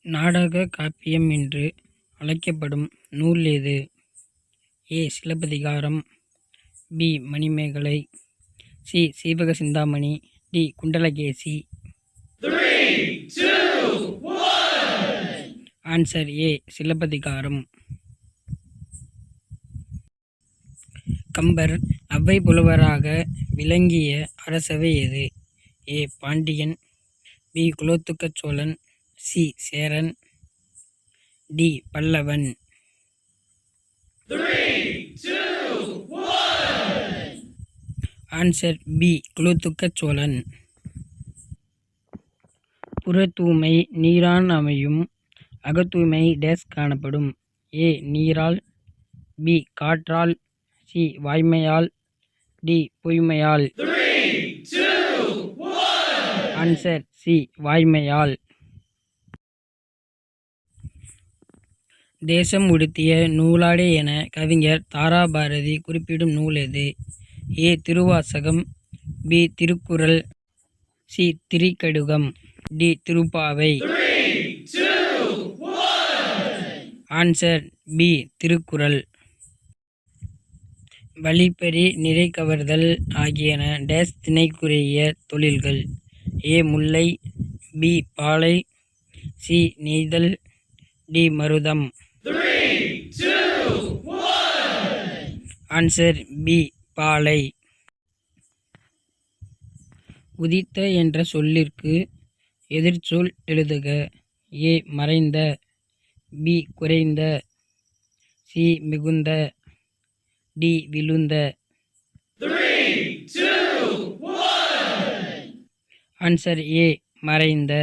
நாடக காப்பியம் என்று அழைக்கப்படும் நூல் எது? A. Silappatikaram, B. Manimekalai, C. Seevaka Chintamani, D. Kundalakesi. Answer A. Silappatikaram. Kambar அவ்வை புலவராக விளங்கிய அரசவை எது? A. Pandiyan, B. Kulothunga Cholan, C. Cheran, D. Pallavan. Answer B. Kulothunga Cholan. புறத்தூய்மை நீரான் அமையும், அகத்தூய்மை டேஸ் காணப்படும். ஏ. நீரால், பி. காற்றால், சி. வாய்மையால், டி. பொய்மையால். Answer C. வாய்மையால். தேசம் உடுத்திய நூலாடை என கவிஞர் தாராபாரதி குறிப்பிடும் நூல் எது? A. Thiruvasagam, B. Thirukkural, C. Thirikadugam, D. Thiruppavai. Answer B. Thirukkural. வழிப்பறி, நிறை கவர்தல் ஆகியன டேஸ் திணைக்குரிய தொழில்கள். ஏ. முல்லை, பி. பாலை, சி. நெய்தல், டி. மருதம். Answer B. பாலை. உதித்த என்ற சொல்லிற்கு எதிர்ச்சொல் எழுதுக. ஏ. மறைந்த, பி. குறைந்த, சி. மிகுந்த, டி. விழுந்த. Answer A. மறைந்த.